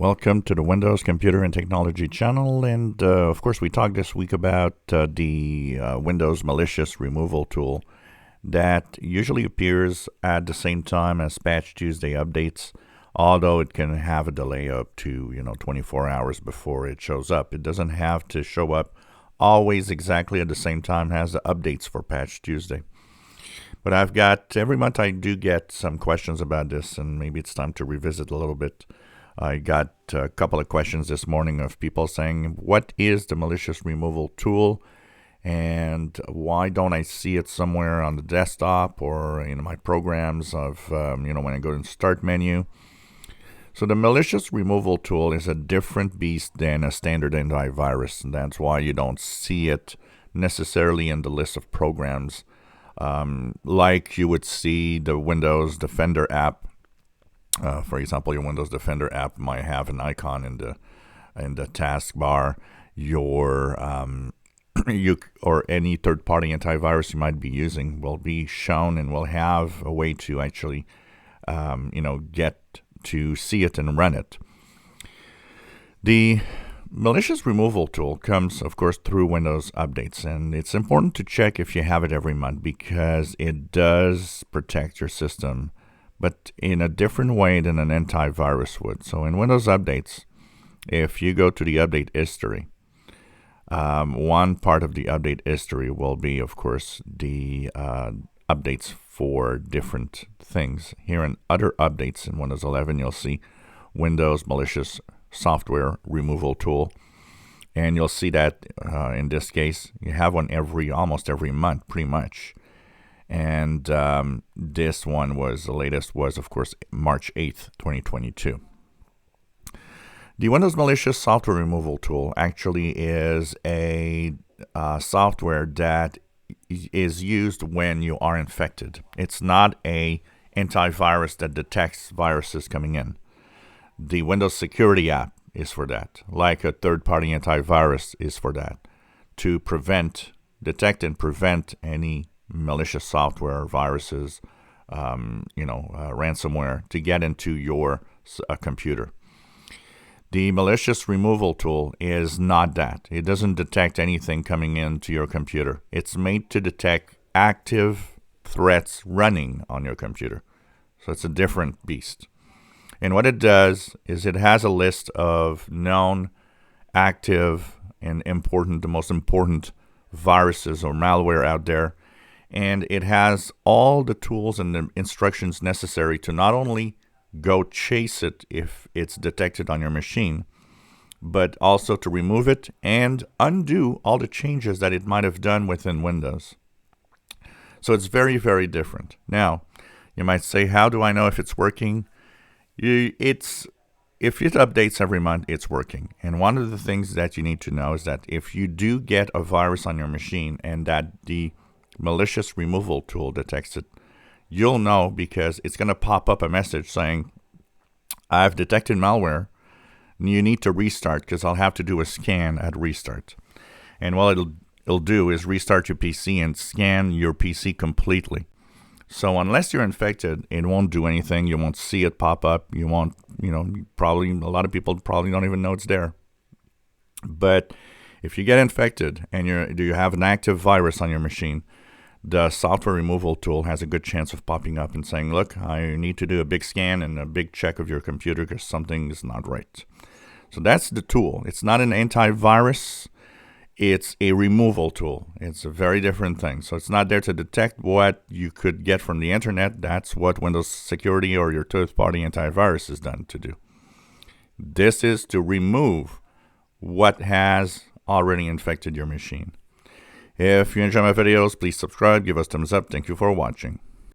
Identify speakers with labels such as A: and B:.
A: Welcome to the Windows Computer and Technology channel, and of course we talked this week about the Windows Malicious Removal tool that usually appears at the same time as Patch Tuesday updates, although it can have a delay up to 24 hours before it shows up. It doesn't have to show up always exactly at the same time as the updates for Patch Tuesday. But every month I do get some questions about this, and maybe it's time to revisit a little bit. I got a couple of questions this morning of people saying, what is the malicious removal tool and why don't I see it somewhere on the desktop or in my programs of, when I go to the start menu. So the malicious removal tool is a different beast than a standard antivirus, and that's why you don't see it necessarily in the list of programs like you would see the Windows Defender app. For example, your Windows Defender app might have an icon in the taskbar. Your or any third-party antivirus you might be using will be shown and will have a way to actually get to see it and run it. The malicious removal tool comes, of course, through Windows updates, and it's important to check if you have it every month because it does protect your system, but in a different way than an antivirus would. So in Windows updates, if you go to the update history, one part of the update history will be, of course, the updates for different things. Here in other updates in Windows 11, you'll see Windows Malicious Software Removal Tool. And you'll see that in this case, you have one almost every month, pretty much. And this one the latest was, of course, March 8th, 2022. The Windows Malicious Software Removal Tool actually is a software that is used when you are infected. It's not an antivirus that detects viruses coming in. The Windows Security app is for that, like a third-party antivirus is for that, to detect and prevent any malicious software, viruses, ransomware to get into your computer. The malicious removal tool is not that. It doesn't detect anything coming into your computer. It's made to detect active threats running on your computer. So it's a different beast. And what it does is it has a list of known, active, and the most important viruses or malware out there. And it has all the tools and the instructions necessary to not only go chase it if it's detected on your machine, but also to remove it and undo all the changes that it might have done within Windows. So it's very, very different. Now, you might say, how do I know if it's working? If it updates every month, it's working. And one of the things that you need to know is that if you do get a virus on your machine and that the malicious removal tool detects it, you'll know because it's going to pop up a message saying, I've detected malware. You need to restart because I'll have to do a scan at restart. And what it'll do is restart your PC and scan your PC completely. So unless you're infected, it won't do anything. You won't see it pop up. You won't, probably a lot of people probably don't even know it's there. But if you get infected and you have an active virus on your machine, the software removal tool has a good chance of popping up and saying, look, I need to do a big scan and a big check of your computer because something is not right. So that's the tool. It's not an antivirus. It's a removal tool. It's a very different thing. So it's not there to detect what you could get from the internet. That's what Windows Security or your third-party antivirus is done to do. This is to remove what has already infected your machine. If you enjoy my videos, please subscribe, give us thumbs up. Thank you for watching.